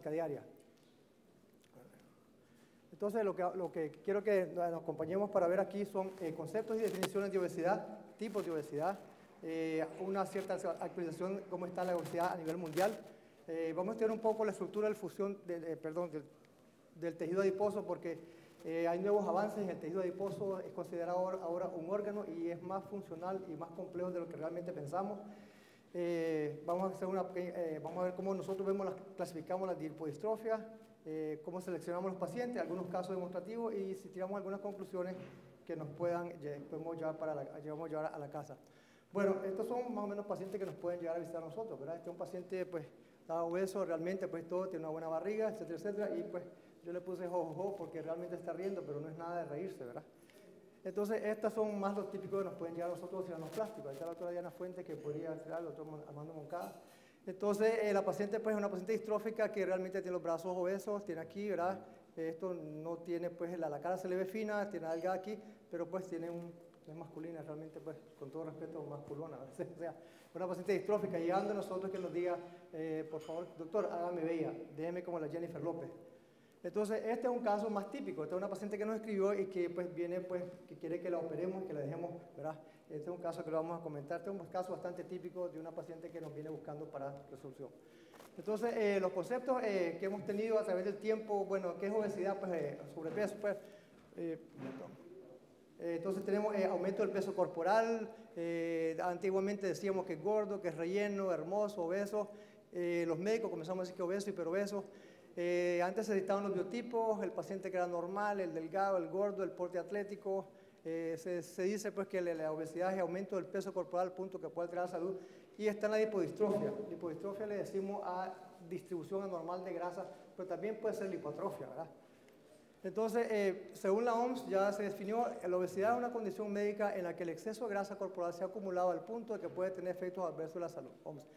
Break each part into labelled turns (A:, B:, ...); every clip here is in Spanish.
A: diaria. Entonces, lo que quiero que nos acompañemos para ver aquí son conceptos y definiciones de obesidad, tipos de obesidad, una cierta actualización, cómo está la obesidad a nivel mundial. Vamos a estudiar un poco la estructura del del tejido adiposo, porque hay nuevos avances. El tejido adiposo es considerado ahora un órgano y es más funcional y más complejo de lo que realmente pensamos. Vamos a ver cómo nosotros clasificamos la lipodistrofias, cómo seleccionamos los pacientes, algunos casos demostrativos y si tiramos algunas conclusiones que nos podemos llevar a la casa. Bueno, estos son más o menos pacientes que nos pueden llegar a visitar a nosotros, ¿verdad? Este es un paciente, pues, está obeso realmente, pues todo, tiene una buena barriga, etcétera, etcétera, y pues yo le puse jojojo porque realmente está riendo, pero no es nada de reírse, ¿verdad? Entonces, estos son más los típicos que nos pueden llegar a nosotros cirujanos plásticos. Ahí está la doctora Diana Fuentes, que podría ser el doctor Armando Moncada. Entonces, la paciente pues, es una paciente distrófica que realmente tiene los brazos obesos, tiene aquí, ¿verdad? Esto no tiene, pues, la cara se le ve fina, tiene alga aquí, pero pues tiene es masculina, realmente, pues, con todo respeto, masculona. O sea, una paciente distrófica, llegando a nosotros que nos diga, por favor, doctor, hágame bella, déjeme como la Jennifer López. Entonces, este es un caso más típico. Esta es una paciente que nos escribió y que pues, viene, pues, que quiere que la operemos, que la dejemos, ¿verdad? Este es un caso que lo vamos a comentar. Este es un caso bastante típico de una paciente que nos viene buscando para resolución. Entonces, los conceptos que hemos tenido a través del tiempo, bueno, ¿qué es obesidad? Pues sobrepeso, pues. Entonces tenemos aumento del peso corporal. Antiguamente decíamos que es gordo, que es relleno, hermoso, obeso. Los médicos comenzamos a decir que obeso, hiperobeso. Antes se listaban los biotipos, el paciente que era normal, el delgado, el gordo, el porte atlético. Se dice pues que la obesidad es aumento del peso corporal, punto que puede alterar la salud. Y está en la lipodistrofia. Lipodistrofia le decimos a distribución anormal de grasa, pero también puede ser lipoatrofia, ¿verdad? Entonces, según la OMS ya se definió, la obesidad es una condición médica en la que el exceso de grasa corporal se ha acumulado al punto de que puede tener efectos adversos en la salud. OMS.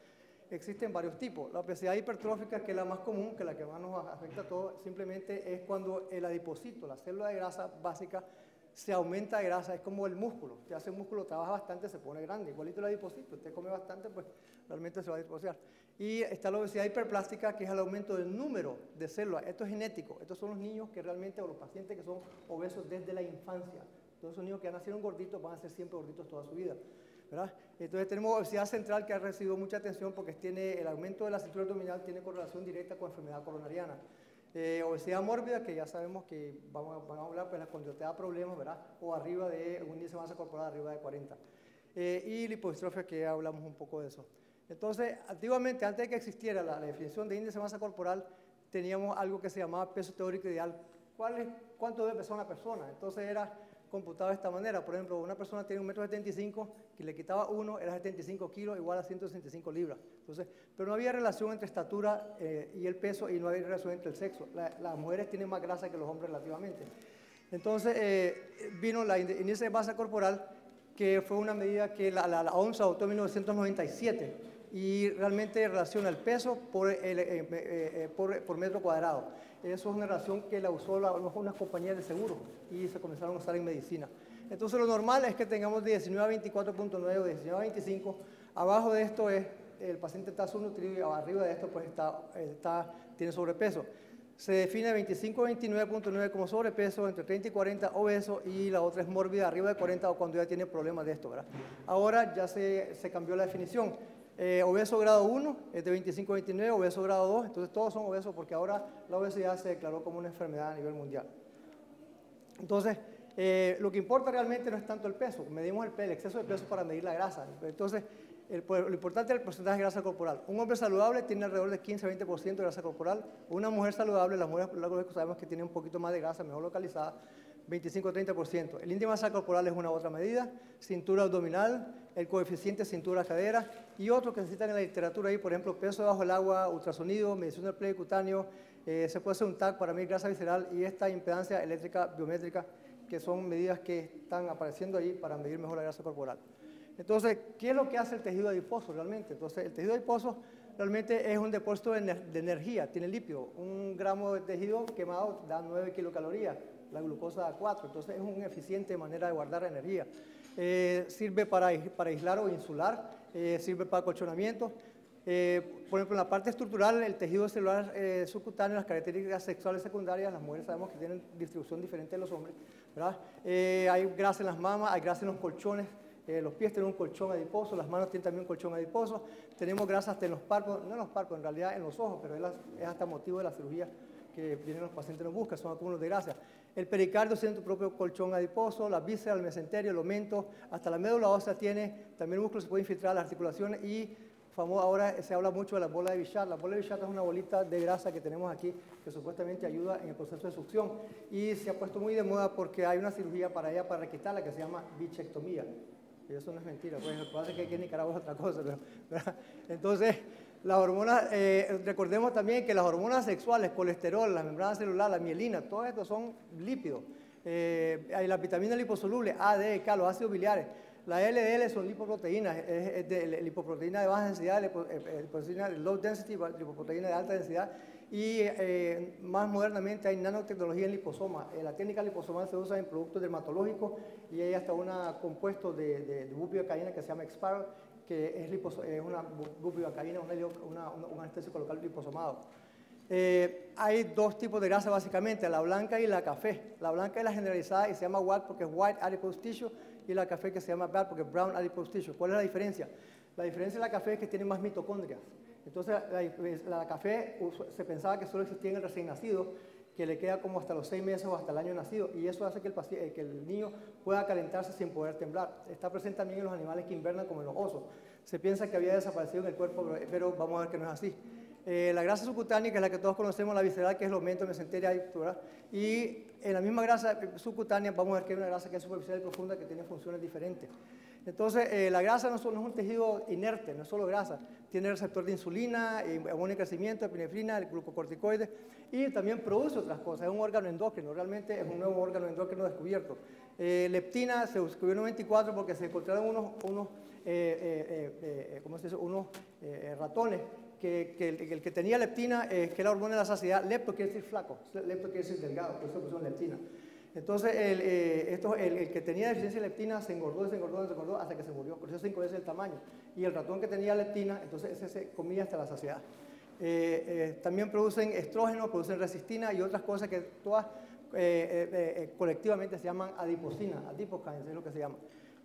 A: Existen varios tipos. La obesidad hipertrófica, que es la más común, que es la que más nos afecta a todos, simplemente es cuando el adipocito, la célula de grasa básica, se aumenta de grasa, es como el músculo. Usted hace músculo, trabaja bastante, se pone grande. Igualito el adipocito, usted come bastante, pues realmente se va a adiposear. Y está la obesidad hiperplástica, que es el aumento del número de células. Esto es genético. Estos son los niños que realmente, o los pacientes que son obesos desde la infancia. Todos esos niños que nacieron gorditos van a ser siempre gorditos toda su vida, ¿verdad? Entonces tenemos obesidad central, que ha recibido mucha atención porque tiene el aumento de la cintura abdominal, tiene correlación directa con enfermedad coronariana. Obesidad mórbida, que ya sabemos que vamos a hablar, pues cuando te da problemas, ¿verdad? O arriba de un índice de masa corporal arriba de 40. Y lipodistrofia, que ya hablamos un poco de eso. Entonces, antiguamente, antes de que existiera la definición de índice de masa corporal, teníamos algo que se llamaba peso teórico ideal. ¿Cuánto debe pesar una persona? Entonces era computado de esta manera. Por ejemplo, una persona tiene 1,75 m, que le quitaba 1, era 75 kilos, igual a 165 libras. Entonces, pero no había relación entre estatura y el peso, y no había relación entre el sexo. Las mujeres tienen más grasa que los hombres relativamente. Entonces, vino la índice de masa corporal, que fue una medida que la OMS adoptó en 1997, y realmente relaciona el peso por metro cuadrado. Eso es una relación que la usó unas compañías de seguro y se comenzaron a usar en medicina. Entonces lo normal es que tengamos de 19 a 24.9 o 19 a 25. Abajo de esto el paciente está subnutrido y arriba de esto pues tiene sobrepeso. Se define 25 a 29.9 como sobrepeso, entre 30 y 40 obeso, y la otra es mórbida, arriba de 40 o cuando ya tiene problemas de esto, ¿verdad? Ahora ya se cambió la definición. Obeso grado 1 es de 25 a 29, obeso grado 2, entonces todos son obesos porque ahora la obesidad se declaró como una enfermedad a nivel mundial. Entonces, lo que importa realmente no es tanto el peso, medimos el exceso de peso para medir la grasa. Entonces, lo importante es el porcentaje de grasa corporal. Un hombre saludable tiene alrededor de 15 a 20% de grasa corporal. Una mujer saludable, las mujeres sabemos que tienen un poquito más de grasa, mejor localizada, 25 a 30%. El índice de masa corporal es una otra medida, cintura abdominal, el coeficiente cintura-cadera y otros que se citan en la literatura ahí, por ejemplo, peso debajo del agua, ultrasonido, medición del pliegue cutáneo, se puede hacer un TAC para medir grasa visceral y esta impedancia eléctrica biométrica, que son medidas que están apareciendo ahí para medir mejor la grasa corporal. Entonces, ¿qué es lo que hace el tejido adiposo realmente? Entonces, el tejido adiposo realmente es un depósito de energía, tiene lípido. 1 gramo de tejido quemado da 9 kilocalorías, la glucosa da 4, entonces es una eficiente manera de guardar energía. Sirve para aislar o insular, sirve para acolchonamiento. Por ejemplo, en la parte estructural, el tejido celular subcutáneo, las características sexuales secundarias, las mujeres sabemos que tienen distribución diferente de los hombres, ¿verdad? Hay grasa en las mamas, hay grasa en los colchones, los pies tienen un colchón adiposo, las manos tienen también un colchón adiposo, tenemos grasa hasta en los párpados, no en los párpados, en realidad en los ojos, pero es hasta motivo de la cirugía que vienen los pacientes nos buscan, son acúmulos de grasa. El pericardio tiene tu propio colchón adiposo, las vísceras, el mesenterio, el omentos, hasta la médula ósea tiene, también el músculo se puede infiltrar a las articulaciones y ahora se habla mucho de la bola de Bichat. La bola de Bichat es una bolita de grasa que tenemos aquí que supuestamente ayuda en el proceso de succión y se ha puesto muy de moda porque hay una cirugía para ella, para quitarla, que se llama bichectomía. Y eso no es mentira, pues lo que pasa es que aquí en Nicaragua es otra cosa. ¿Verdad? Entonces, las hormonas, recordemos también que las hormonas sexuales, colesterol, la membrana celular, la mielina, todo esto son lípidos. Hay la vitamina liposoluble, A, D, K, los ácidos biliares. La LDL son lipoproteínas, es de lipoproteína de baja densidad, lipoproteína de low density, lipoproteína de alta densidad. Y más modernamente hay nanotecnología en liposoma. La técnica liposomal se usa en productos dermatológicos y hay hasta un compuesto de bupivacaína que se llama Exparel, que es una bupivacaína, un anestésico local liposomado. Hay dos tipos de grasa básicamente, la blanca y la café. La blanca es la generalizada y se llama WAD porque es White Adipose Tissue, y la café que se llama BAD porque es Brown Adipose Tissue. ¿Cuál es la diferencia? La diferencia de la café es que tiene más mitocondrias. Entonces, la café se pensaba que solo existía en el recién nacido, que le queda como hasta los 6 meses o hasta el año nacido, y eso hace que el niño pueda calentarse sin poder temblar. Está presente también en los animales que invernan, como en los osos. Se piensa que había desaparecido en el cuerpo, pero vamos a ver que no es así. La grasa subcutánea, que es la que todos conocemos, la visceral, que es el aumento mesenterio, ¿verdad? Y en la misma grasa subcutánea vamos a ver que hay una grasa que es superficial y profunda que tiene funciones diferentes. Entonces, la grasa no es un tejido inerte, no es solo grasa, tiene receptor de insulina, hormona de crecimiento, epinefrina, el glucocorticoide, y también produce otras cosas, es un órgano endocrino, realmente es un nuevo órgano endocrino descubierto. Leptina se descubrió en 94 porque se encontraron unos ratones que el que tenía leptina, que es la hormona de la saciedad, lepto quiere decir flaco, lepto quiere decir delgado, por eso pusieron leptina. Entonces, el que tenía deficiencia de leptina se engordó hasta que se murió, por eso 5 veces el tamaño. Y el ratón que tenía leptina, entonces ese se comía hasta la saciedad. También producen estrógenos, producen resistina y otras cosas que todas colectivamente se llaman adiposinas, adipokines es lo que se llama.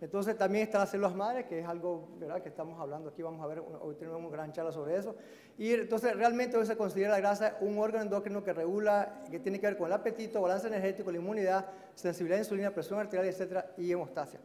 A: Entonces también están las células madres, que es algo, ¿verdad?, que estamos hablando aquí, vamos a ver, hoy tenemos una gran charla sobre eso. Y entonces realmente hoy se considera la grasa un órgano endocrino que regula, que tiene que ver con el apetito, balance energético, la inmunidad, sensibilidad a insulina, presión arterial, etcétera, y hemostasia.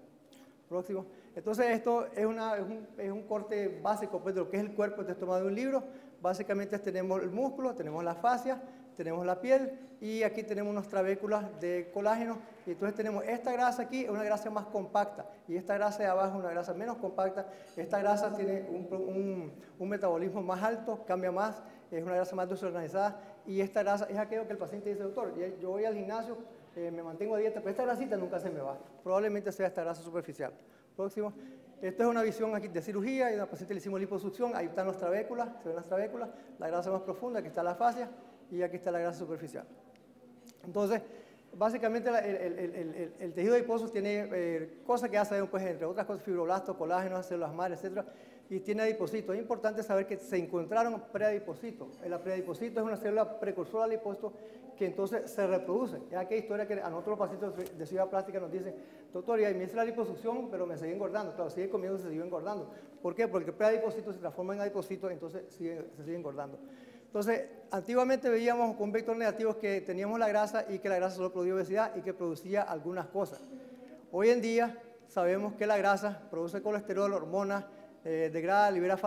A: Próximo. Entonces esto es un corte básico pues, de lo que es el cuerpo, esto es tomado de un libro. Básicamente tenemos el músculo, tenemos la fascia, tenemos la piel y aquí tenemos unas trabéculas de colágeno y entonces tenemos esta grasa aquí, es una grasa más compacta y esta grasa de abajo es una grasa menos compacta. Esta grasa tiene un metabolismo más alto, cambia más, es una grasa más desorganizada y esta grasa es aquello que el paciente dice, doctor, yo voy al gimnasio, me mantengo a dieta, pero esta grasita nunca se me va, probablemente sea esta grasa superficial. Próximo. Esta es una visión aquí de cirugía y a una paciente le hicimos liposucción, ahí están las trabéculas, se ven las trabéculas, la grasa más profunda, aquí está la fascia y aquí está la grasa superficial. Entonces, básicamente el tejido adiposo tiene cosas que hacen, pues, entre otras cosas, fibroblastos, colágenos, células madre, etc. Y tiene adipocitos. Es importante saber que se encontraron preadipocitos. El preadipocito es una célula precursora al adipocito que entonces se reproduce. Es aquella historia que a nosotros los pacientes de cirugía plástica nos dicen, doctor, ya me hice la liposucción, pero me seguí engordando. Claro, sigue comiendo, se sigue engordando. ¿Por qué? Porque el preadipocito se transforma en adipocito, entonces se sigue engordando. Entonces, antiguamente veíamos con vectores negativos que teníamos la grasa y que la grasa solo producía obesidad y que producía algunas cosas. Hoy en día sabemos que la grasa produce colesterol, hormonas, degrada, libera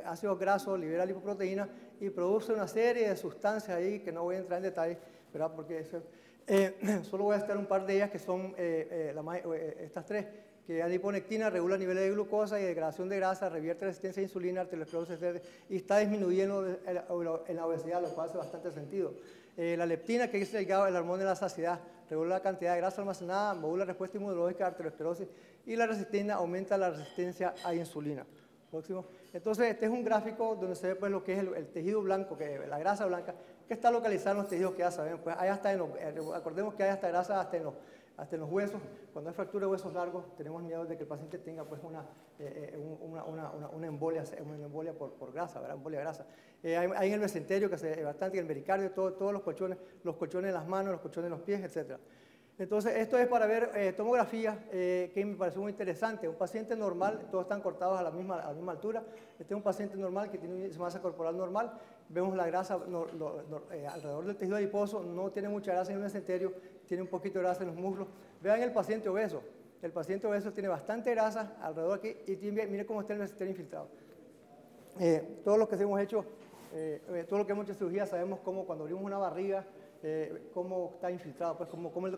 A: ácidos grasos, libera lipoproteínas y produce una serie de sustancias ahí que no voy a entrar en detalle, ¿verdad? Porque solo voy a estar un par de ellas que son estas tres, que adiponectina regula niveles de glucosa y degradación de grasa, revierte resistencia a insulina, arteriosclerosis, etc. Y está disminuyendo en la obesidad, lo cual hace bastante sentido. La leptina, que es el hormona de la saciedad, regula la cantidad de grasa almacenada, modula la respuesta inmunológica, arteriosclerosis, y la resistina aumenta la resistencia a insulina. Próximo. Entonces, este es un gráfico donde se ve pues, lo que es el tejido blanco, la grasa blanca, que está localizada en los tejidos que ya sabemos. Pues hay hasta acordemos que hay hasta grasa hasta hasta en los huesos. Cuando hay fractura de huesos largos, tenemos miedo de que el paciente tenga pues, una embolia por grasa, ¿verdad? Embolia grasa. Hay en el mesenterio, que se bastante, en el pericardio, todos los colchones en las manos, los colchones en los pies, etc. Entonces, esto es para ver tomografía, que me pareció muy interesante. Un paciente normal, todos están cortados a la misma altura. Este es un paciente normal que tiene una masa corporal normal. Vemos la grasa alrededor del tejido adiposo, no tiene mucha grasa en el mesenterio, tiene un poquito de grasa en los muslos. Vean el paciente obeso. El paciente obeso tiene bastante grasa alrededor aquí y mire cómo está el mesenterio infiltrado. Todos los que hemos hecho cirugía sabemos cómo cuando abrimos una barriga, cómo está infiltrado, pues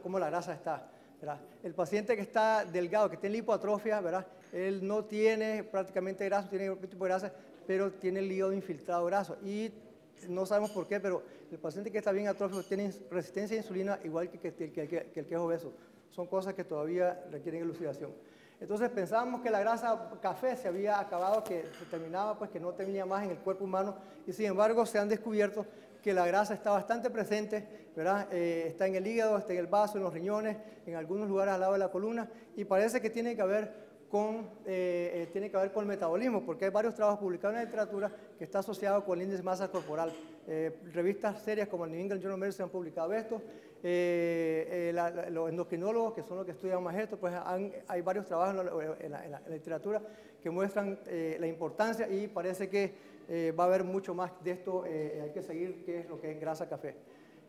A: cómo la grasa está, ¿verdad? El paciente que está delgado, que tiene lipoatrofia, ¿verdad? Él no tiene prácticamente grasa, tiene un tipo de grasa, pero tiene el hígado infiltrado graso. Y no sabemos por qué, pero el paciente que está bien atrófico tiene resistencia a insulina igual que el que es obeso. Son cosas que todavía requieren elucidación. Entonces pensábamos que la grasa café se había acabado, que se terminaba, pues que no tenía más en el cuerpo humano, y sin embargo se han descubierto que la grasa está bastante presente, ¿verdad? Está en el hígado, está en el vaso, en los riñones, en algunos lugares al lado de la columna, y parece que tiene que ver con el metabolismo, porque hay varios trabajos publicados en la literatura que está asociado con el índice de masa corporal. Revistas serias como el New England Journal of Medicine han publicado esto. Los endocrinólogos, que son los que estudian más esto, pues hay varios trabajos en la literatura que muestran la importancia, y parece que va a haber mucho más de esto. Hay que seguir qué es lo que es grasa café.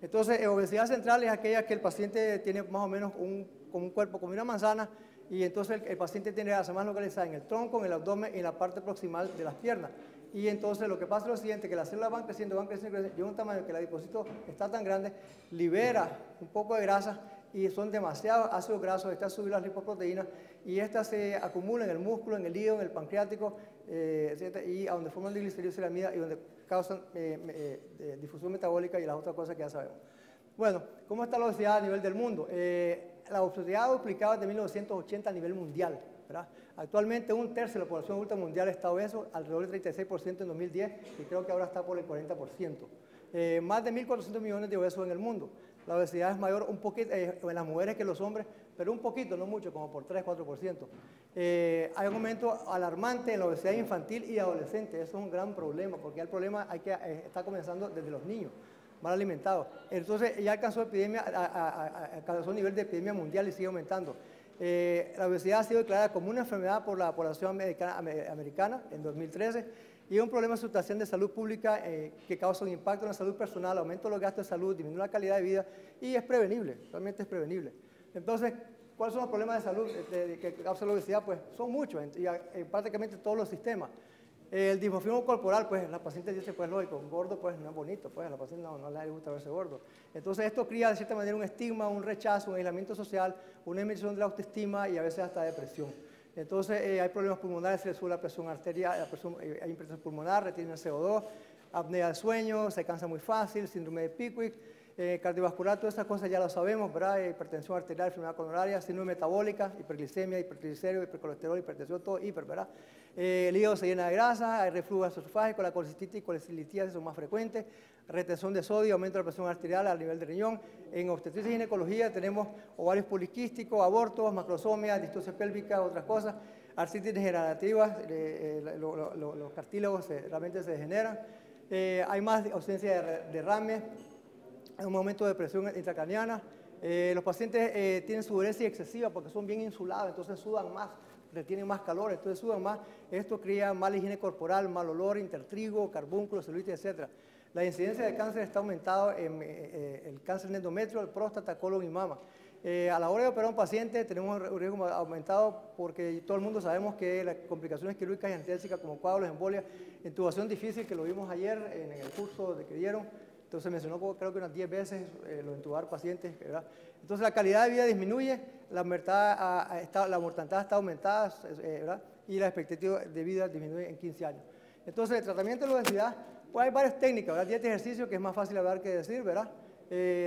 A: Entonces, obesidad central es aquella que el paciente tiene más o menos un cuerpo como una manzana, y entonces el paciente tiene grasa más localizada en el tronco, en el abdomen y en la parte proximal de las piernas. Y entonces lo que pasa es lo siguiente, que las células van creciendo, llega un tamaño que el adipocito está tan grande, libera un poco de grasa, y son demasiados ácidos grasos, estas suben las lipoproteínas, y estas se acumulan en el músculo, en el hígado, en el pancreático, etc., y a donde forman triglicéridos y donde causan difusión metabólica y las otras cosas que ya sabemos. Bueno, ¿cómo está la obesidad a nivel del mundo? La obesidad ha duplicado desde 1980 a nivel mundial, ¿verdad? Actualmente un tercio de la población adulta mundial está obeso, alrededor del 36% en 2010, y creo que ahora está por el 40%. Más de 1.400 millones de obesos en el mundo. La obesidad es mayor un poquito en las mujeres que en los hombres, pero un poquito, no mucho, como por 3-4%. Hay un aumento alarmante en la obesidad infantil y adolescente. Eso es un gran problema, porque el problema está comenzando desde los niños, mal alimentados. Entonces ya alcanzó un nivel de epidemia mundial y sigue aumentando. La obesidad ha sido declarada como una enfermedad por la población americana en 2013, y es un problema sustancial de salud pública que causa un impacto en la salud personal, aumenta los gastos de salud, disminuye la calidad de vida, y es prevenible, realmente es prevenible. Entonces, ¿cuáles son los problemas de salud que causa la obesidad? Pues son muchos, y prácticamente todos los sistemas. El dimorfismo corporal, pues la paciente dice, pues lógico, un gordo pues no es bonito, pues a la paciente no le gusta verse gordo. Entonces esto crea de cierta manera un estigma, un rechazo, un aislamiento social, una disminución de la autoestima y a veces hasta depresión. Entonces hay problemas pulmonares, se le sube la presión arterial, hay hipertensión pulmonar, retiene el CO2, apnea del sueño, se cansa muy fácil, síndrome de Pickwick, cardiovascular, todas estas cosas ya lo sabemos, ¿verdad? Hipertensión arterial, enfermedad coronaria, síndrome metabólica, hiperglicemia, hipertriglicéridos, hipercolesterol, hipertensión, todo hiper, ¿verdad? El hígado se llena de grasa, hay reflujo esofágico, la colecistitis y colecistitis son más frecuentes, retención de sodio, aumento de la presión arterial a nivel de riñón. En obstetricia y ginecología tenemos ovarios poliquísticos, abortos, macrosomia, distosia pélvica, otras cosas, artritis degenerativa, los cartílagos realmente se degeneran, hay más ausencia de derrame, hay un aumento de presión intracraniana. Los pacientes tienen sudorencia excesiva porque son bien insulados, entonces sudan más, retienen más calor, entonces sudan más. Esto crea mala higiene corporal, mal olor, intertrigo, carbúnculo, celulitis, etc. La incidencia de cáncer está aumentado en el cáncer de endometrio, el próstata, colon y mama. A la hora de operar a un paciente tenemos un riesgo aumentado porque todo el mundo sabemos que las complicaciones quirúrgicas y anestésicas como coágulos, embolias, intubación difícil, que lo vimos ayer en el curso que dieron. Entonces mencionó creo que unas 10 veces lo de intubar pacientes, ¿verdad? Entonces la calidad de vida disminuye, la mortalidad está aumentada, ¿verdad? Y la expectativa de vida disminuye en 15 años. Entonces el tratamiento de la obesidad, pues hay varias técnicas, ¿verdad? Dieta y ejercicio, que es más fácil hablar que decir, ¿verdad?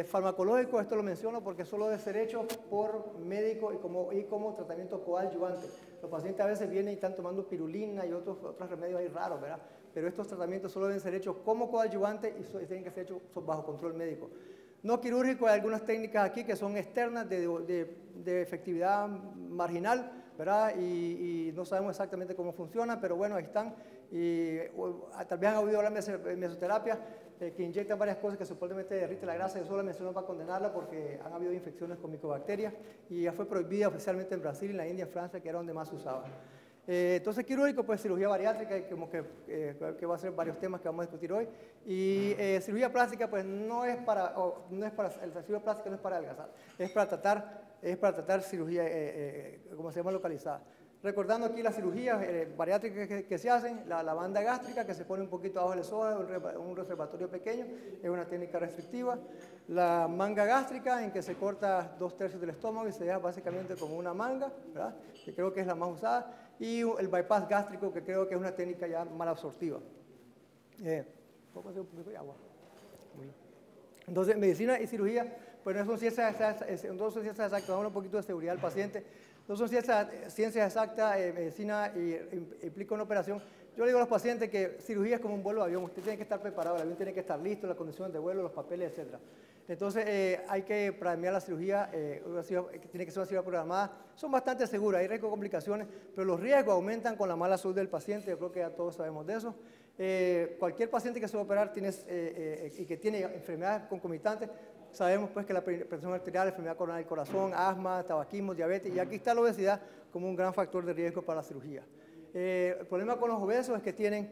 A: Farmacológico, esto lo menciono porque solo debe ser hecho por médico y como tratamiento coadyuvante. Los pacientes a veces vienen y están tomando pirulina y otros remedios ahí raros, ¿verdad? Pero estos tratamientos solo deben ser hechos como coadyuvante y tienen que ser hechos bajo control médico. No quirúrgico, hay algunas técnicas aquí que son externas de efectividad marginal, ¿verdad? Y no sabemos exactamente cómo funcionan, pero bueno, ahí están. Y tal vez han oído hablar de mesoterapia, que inyectan varias cosas que supuestamente derrite la grasa. Yo solo la menciono para condenarla porque han habido infecciones con micobacterias y ya fue prohibida oficialmente en Brasil, en la India, en Francia, que era donde más se usaba. Entonces, quirúrgico, pues cirugía bariátrica, como que va a ser varios temas que vamos a discutir hoy. Y cirugía plástica, pues la cirugía plástica no es para adelgazar, es para tratar cirugía, como se llama, localizada. Recordando aquí las cirugías bariátricas que se hacen, la banda gástrica que se pone un poquito abajo del esófago, un reservatorio pequeño, es una técnica restrictiva. La manga gástrica, en que se corta 2/3 del estómago y se deja básicamente como una manga, ¿verdad? Que creo que es la más usada. Y el bypass gástrico, que creo que es una técnica ya mal absortiva. ¿Puedo hacer un poquito de agua? Entonces, medicina y cirugía, pues no son ciencias exactas, damos un poquito de seguridad al paciente. No son ciencias exactas, medicina implica una operación. Yo le digo a los pacientes que cirugía es como un vuelo de avión, usted tiene que estar preparado, el avión tiene que estar listo, las condiciones de vuelo, los papeles, etc. Entonces hay que planear la cirugía, tiene que ser una cirugía programada. Son bastante seguras, hay riesgos de complicaciones, pero los riesgos aumentan con la mala salud del paciente, yo creo que ya todos sabemos de eso. Cualquier paciente que se va a operar y que tiene enfermedades concomitantes, sabemos pues que la presión arterial, enfermedad coronaria del corazón, asma, tabaquismo, diabetes, y aquí está la obesidad como un gran factor de riesgo para la cirugía. El problema con los obesos es que tienen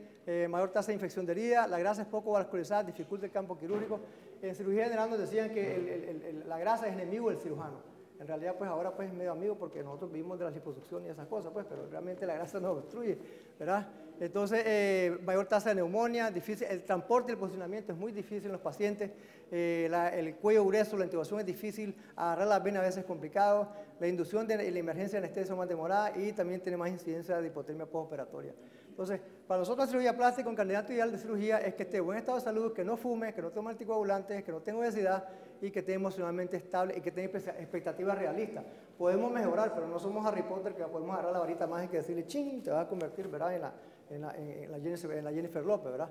A: mayor tasa de infección de herida, la grasa es poco vascularizada, dificulta el campo quirúrgico. En cirugía general nos decían que la grasa es enemigo del cirujano. En realidad, pues ahora pues es medio amigo porque nosotros vivimos de la liposucción y esas cosas, pues, pero realmente la grasa nos obstruye, ¿verdad? Entonces, mayor tasa de neumonía, difícil, el transporte y el posicionamiento es muy difícil en los pacientes, el cuello grueso, la intubación es difícil, agarrar las venas a veces es complicado, la inducción de la emergencia de anestesia es más demorada y también tiene más incidencia de hipotermia postoperatoria. Entonces, para nosotros la cirugía plástica, un candidato ideal de cirugía es que esté en buen estado de salud, que no fume, que no tome anticoagulantes, que no tenga obesidad y que esté emocionalmente estable y que tenga expectativas realistas. Podemos mejorar, pero no somos Harry Potter que podemos agarrar la varita mágica y decirle, ching, te vas a convertir, ¿verdad?, en la Jennifer López, ¿verdad?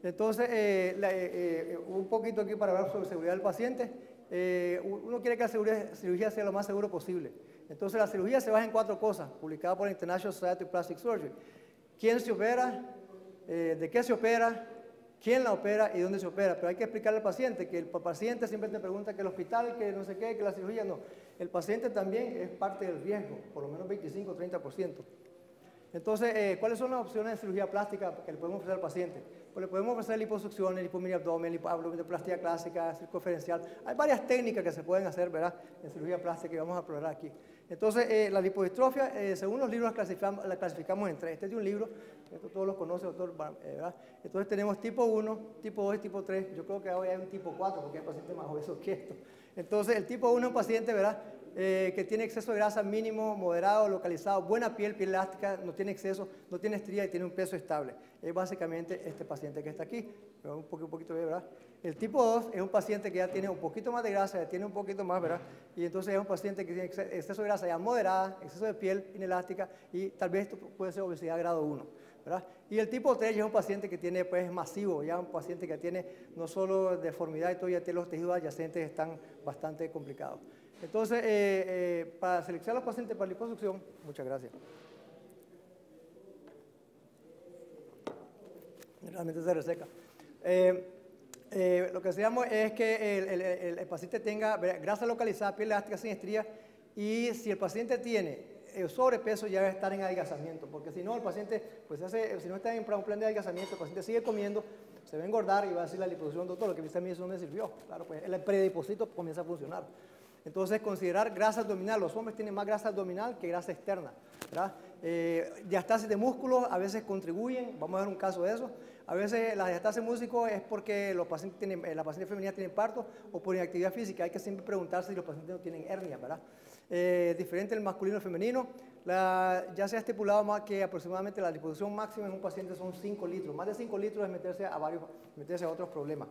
A: Entonces, un poquito aquí para hablar sobre seguridad del paciente. Uno quiere que la cirugía sea lo más seguro posible. Entonces, la cirugía se basa en 4 cosas, publicada por la International Society of Plastic Surgery. ¿Quién se opera? ¿De qué se opera? ¿Quién la opera y dónde se opera? Pero hay que explicarle al paciente que el paciente siempre te pregunta que el hospital, que no sé qué, que la cirugía, no. El paciente también es parte del riesgo, por lo menos 25 o 30%. Entonces, ¿cuáles son las opciones de cirugía plástica que le podemos ofrecer al paciente? Pues le podemos ofrecer liposucción, lipotomía abdomen, abdominoplastia clásica, circunferencial. Hay varias técnicas que se pueden hacer, ¿verdad?, en cirugía plástica que vamos a explorar aquí. Entonces, la lipodistrofia, según los libros, la clasificamos en 3. Este es de un libro, esto todos lo conoce, doctor, ¿verdad? Entonces tenemos tipo 1, tipo 2 y tipo 3. Yo creo que ahora hay un tipo 4 porque hay pacientes más obesos que esto. Entonces, el tipo 1 es un paciente, ¿verdad?, que tiene exceso de grasa mínimo, moderado, localizado, buena piel elástica, no tiene exceso, no tiene estría y tiene un peso estable. Es básicamente este paciente que está aquí, un poquito de, ¿verdad? El tipo 2 es un paciente que ya tiene un poquito más de grasa, ya tiene un poquito más, ¿verdad? Y entonces es un paciente que tiene exceso de grasa ya moderada, exceso de piel inelástica y tal vez esto puede ser obesidad grado 1, ¿verdad? Y el tipo 3 ya es un paciente que tiene, pues, masivo, ya un paciente que tiene no solo deformidad y todo, ya tiene los tejidos adyacentes están bastante complicados. Entonces, para seleccionar los pacientes para liposucción, muchas gracias. Realmente se reseca. Lo que hacemos es que el paciente tenga grasa localizada, piel elástica sin estrías, y si el paciente tiene sobrepeso ya debe estar en adelgazamiento, porque si no el paciente, pues si no está en un plan de adelgazamiento, el paciente sigue comiendo, se va a engordar y va a decir la liposucción, doctor, lo que viste a mí eso no me sirvió. Claro, pues el predisposito comienza a funcionar. Entonces, considerar grasa abdominal. Los hombres tienen más grasa abdominal que grasa externa, ¿verdad? Diastasis de músculos a veces contribuyen, vamos a ver un caso de eso. A veces la diastasis de músculos es porque la paciente femenina tiene parto o por inactividad física. Hay que siempre preguntarse si los pacientes no tienen hernia, ¿verdad? Diferente el masculino y el femenino. Ya se ha estipulado más que aproximadamente la liposucción máxima en un paciente son 5 litros. Más de 5 litros es meterse a otros problemas,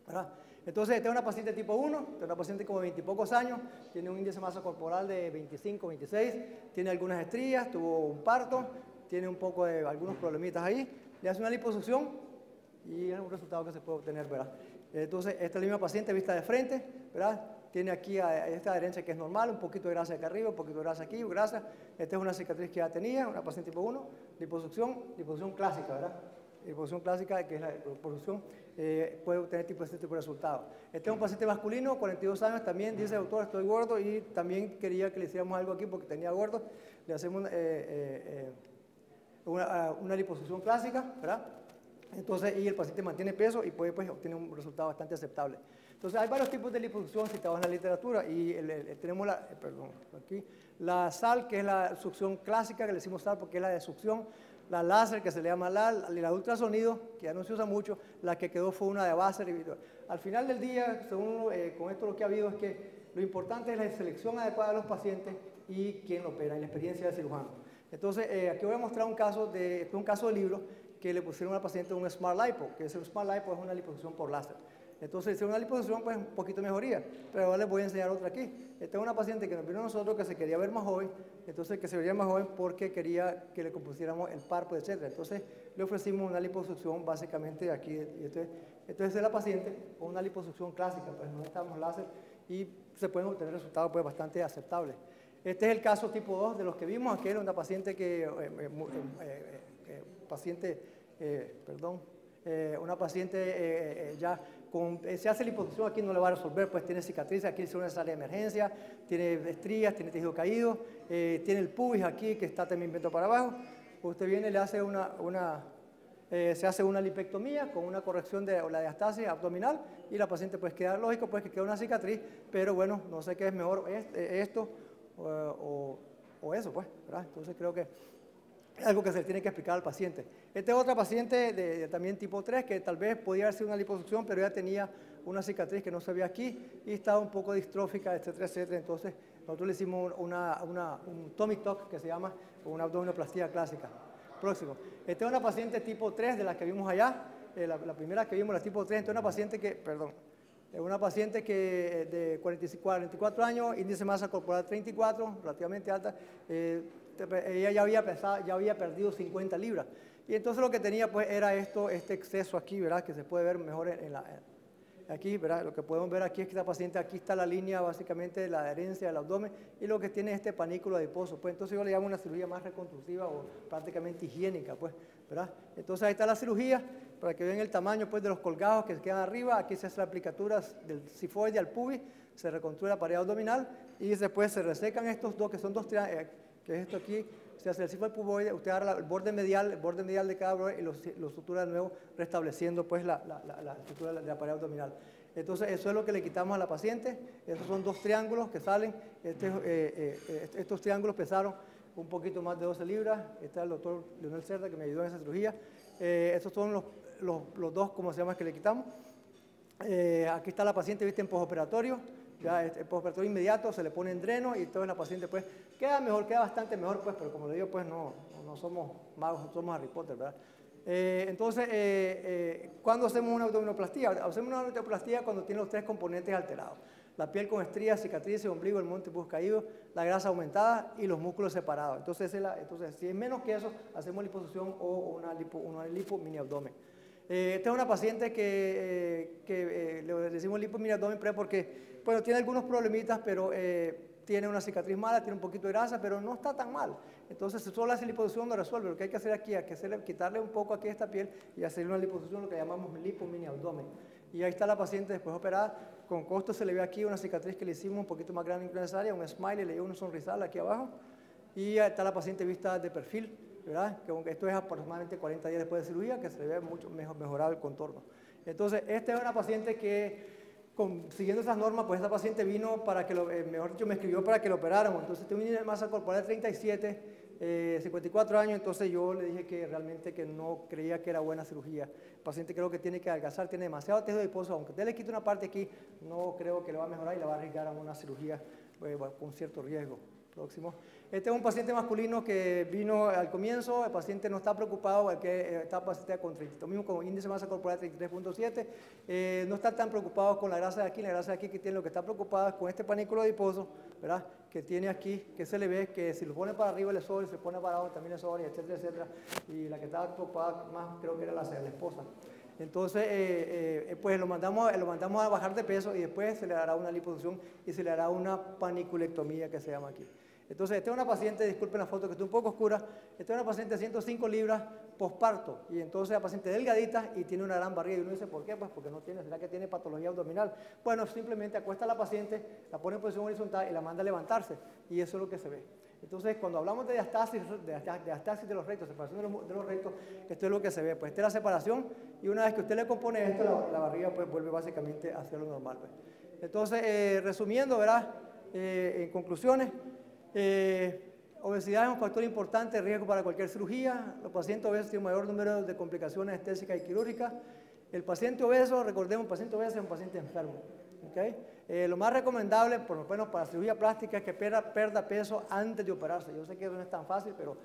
A: ¿verdad? Entonces, esta es una paciente tipo 1, esta es una paciente como de 20 y pocos años, tiene un índice de masa corporal de 25, 26, tiene algunas estrías, tuvo un parto, tiene un poco de algunos problemitas ahí, le hace una liposucción y es un resultado que se puede obtener, ¿verdad? Entonces, esta es la misma paciente vista de frente, ¿verdad? Tiene aquí a esta adherencia que es normal, un poquito de grasa acá arriba, un poquito de grasa aquí, grasa. Esta es una cicatriz que ya tenía, una paciente tipo 1, liposucción clásica, ¿verdad? Liposucción clásica, que es la liposucción, puede obtener este tipo de resultado. Este es un paciente masculino, 42 años, también dice, doctor, estoy gordo y también quería que le hiciéramos algo aquí porque tenía gordo. Le hacemos una liposucción clásica, ¿verdad? Entonces, y el paciente mantiene peso y puede pues, obtener un resultado bastante aceptable. Entonces, hay varios tipos de liposucción citados en la literatura y tenemos la SAL, que es la succión clásica, que le decimos SAL porque es la de succión, la láser, que se le llama la ultrasonido, que ya no se usa mucho, la que quedó fue una de Basser. Al final del día, según con esto lo que ha habido es que lo importante es la selección adecuada de los pacientes y quién lo opera, y la experiencia del cirujano. Entonces, aquí voy a mostrar un caso de libro que le pusieron a la paciente un Smart Lipo, que ese Smart Lipo es una liposucción por láser. Entonces, hicieron una liposucción, pues un poquito mejoría, pero ahora les voy a enseñar otra aquí. Esta es una paciente que nos vino a nosotros que se quería ver más joven, entonces que se vería más joven porque quería que le compusiéramos el párpado, etc. Entonces, le ofrecimos una liposucción básicamente aquí, entonces de la paciente con una liposucción clásica, pues no necesitamos láser y se pueden obtener resultados pues bastante aceptables. Este es el caso tipo 2 de los que vimos, aquí era una paciente una paciente ya se hace liposucción, aquí no le va a resolver, pues tiene cicatrices, aquí es una sala de emergencia, tiene estrías, tiene tejido caído, tiene el pubis aquí que está también viento para abajo. Usted viene y le hace se hace una lipectomía con una corrección de la diastasis abdominal y la paciente pues queda, lógico, pues que queda una cicatriz, pero bueno, no sé qué es mejor, esto o eso, pues, ¿verdad? Entonces creo que es algo que se le tiene que explicar al paciente. Esta es otra paciente también tipo 3 que tal vez podía haber sido una liposucción, pero ya tenía una cicatriz que no se ve aquí y estaba un poco distrófica, etcétera, etcétera. Entonces nosotros le hicimos un tummy tuck que se llama una abdominoplastia clásica. Próximo. Esta es una paciente tipo 3 de las que vimos allá, la primera que vimos, la tipo 3. Esta es una paciente que de 44 años, índice de masa corporal 34, relativamente alta. Ella ya había perdido 50 libras. Y entonces lo que tenía pues era este exceso aquí, ¿verdad? Que se puede ver mejor aquí, ¿verdad? Lo que podemos ver aquí es que esta paciente, aquí está la línea básicamente de la adherencia del abdomen y lo que tiene es este panículo adiposo. Pues entonces yo le llamo una cirugía más reconstructiva o prácticamente higiénica, pues, ¿verdad? Entonces ahí está la cirugía para que vean el tamaño pues de los colgados que quedan arriba. Aquí se hace la aplicatura del sifoide al pubis, se reconstruye la pared abdominal y después se resecan estos dos, que son dos triángulos, que es esto aquí, se hace el sifoide puboide, usted agarra el borde medial de cada borde y lo sutura de nuevo, restableciendo pues la estructura de la pared abdominal. Entonces eso es lo que le quitamos a la paciente. Estos son dos triángulos que salen, estos triángulos pesaron un poquito más de 12 libras, está el doctor Leonel Cerda que me ayudó en esa cirugía. Estos son los dos, ¿cómo se llama?, que le quitamos. Aquí está la paciente, viste, en postoperatorio. Ya el postoperatorio inmediato se le pone en dreno y entonces la paciente pues queda mejor, queda bastante mejor, pues, pero como le digo, pues no somos magos, somos Harry Potter, ¿verdad? ¿Cuándo hacemos una abdominoplastia? Hacemos una abdominoplastia cuando tiene los tres componentes alterados: la piel con estrías, cicatrices, ombligo, el monte pubis caído, la grasa aumentada y los músculos separados. Entonces si es menos que eso, hacemos liposucción o una lipo mini abdomen. Esta es una paciente que le decimos lipo mini abdomen porque, bueno, tiene algunos problemitas, pero tiene una cicatriz mala, tiene un poquito de grasa, pero no está tan mal. Entonces, si solo hace liposucción no resuelve. Lo que hay que hacer aquí es quitarle un poco aquí esta piel y hacerle una liposucción, lo que llamamos lipo mini abdomen. Y ahí está la paciente después operada. Con costo se le ve aquí una cicatriz que le hicimos un poquito más grande que necesaria, un smiley, le dio un sonrisal aquí abajo. Y ahí está la paciente vista de perfil, ¿verdad? Que esto es aproximadamente 40 días después de cirugía, que se le ve mucho mejorado el contorno. Entonces, esta es una paciente que, siguiendo esas normas, pues esta paciente vino para que mejor dicho, me escribió para que lo operáramos. Entonces, tiene un índice de masa corporal de 37, 54 años, entonces yo le dije que realmente que no creía que era buena cirugía. El paciente creo que tiene que adelgazar, tiene demasiado tejido adiposo, aunque usted le quite una parte aquí, no creo que le va a mejorar y le va a arriesgar a una cirugía con cierto riesgo. Próximo. Este es un paciente masculino que vino al comienzo. El paciente no está preocupado, está paciente con 30, lo mismo con índice de masa corporal 33.7. No está tan preocupado con la grasa de aquí. La grasa de aquí que tiene, lo que está preocupado es con este panículo adiposo, ¿verdad?, que tiene aquí, que se le ve que si lo pone para arriba le sobra, si se pone para abajo también le sobra, etcétera, etcétera. Y la que estaba preocupada más creo que era la esposa. Entonces, pues lo mandamos a bajar de peso y después se le dará una liposucción y se le hará una paniculectomía que se llama aquí. Entonces, esta es una paciente, disculpen la foto que está un poco oscura, esta es una paciente de 105 libras posparto y entonces la paciente delgadita y tiene una gran barriga y uno dice, ¿por qué? Pues porque no tiene, ¿será que tiene patología abdominal? Bueno, simplemente acuesta a la paciente, la pone en posición horizontal y la manda a levantarse y eso es lo que se ve. Entonces, cuando hablamos de diastasis de los rectos, separación de los rectos, esto es lo que se ve. Pues esta es la separación y una vez que usted le compone esto, la barriga pues vuelve básicamente a ser lo normal. Pues. Entonces, resumiendo, ¿verdad? En conclusiones, obesidad es un factor importante de riesgo para cualquier cirugía. Los pacientes obesos tienen un mayor número de complicaciones estéticas y quirúrgicas. El paciente obeso, recordemos, el paciente obeso es un paciente enfermo. ¿Okay? Lo más recomendable, por lo menos para cirugía plástica, es que pierda peso antes de operarse. Yo sé que eso no es tan fácil, pero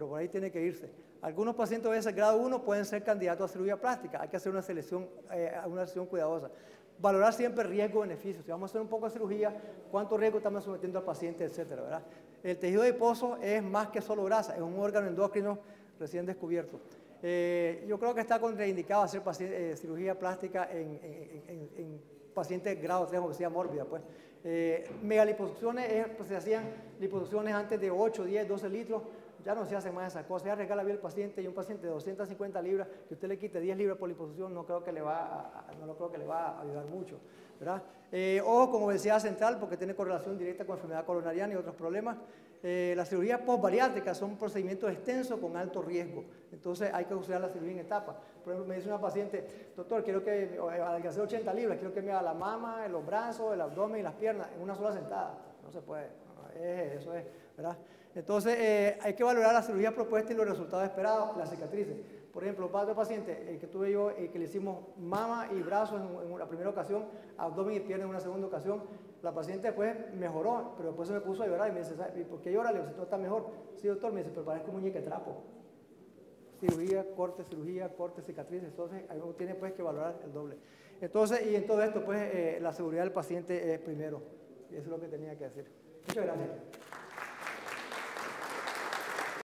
A: por ahí tiene que irse. Algunos pacientes obesos grado 1 pueden ser candidatos a cirugía plástica. Hay que hacer una selección cuidadosa. Valorar siempre riesgo-beneficio. Si vamos a hacer un poco de cirugía, cuánto riesgo estamos sometiendo al paciente, etcétera, ¿verdad? El tejido adiposo es más que solo grasa, es un órgano endocrino recién descubierto. Yo creo que está contraindicado hacer cirugía plástica en pacientes grado 3 obesidad mórbida. Pues. Megaliposucciones, pues, se hacían liposucciones antes de 8, 10, 12 litros. Ya no se hace más esas cosas, ya regala bien el paciente y un paciente de 250 libras, que usted le quite 10 libras por liposucción, no creo que le va a ayudar mucho, ¿verdad? Ojo con obesidad central, porque tiene correlación directa con enfermedad coronariana y otros problemas. Las cirugías postbariátricas son procedimientos extensos con alto riesgo, entonces hay que usar la cirugía en etapas. Por ejemplo, me dice una paciente, doctor, quiero que adelgacé 80 libras, quiero que me haga la mama, los brazos, el abdomen y las piernas en una sola sentada. No se puede, eso es, ¿verdad? Entonces, hay que valorar la cirugía propuesta y los resultados esperados, las cicatrices. Por ejemplo, para otro paciente, el que tuve yo, que le hicimos mama y brazos en la primera ocasión, abdomen y pierna en una segunda ocasión, la paciente después mejoró, pero después se me puso a llorar y me dice, ¿por qué llora? Le digo, si todo está mejor. Sí, doctor, me dice, pero parezco un muñeque de trapo. Cirugía, corte, cicatrices. Entonces, uno tiene pues que valorar el doble. Entonces, y en todo esto, pues, la seguridad del paciente es primero. Y eso es lo que tenía que decir. Muchas gracias.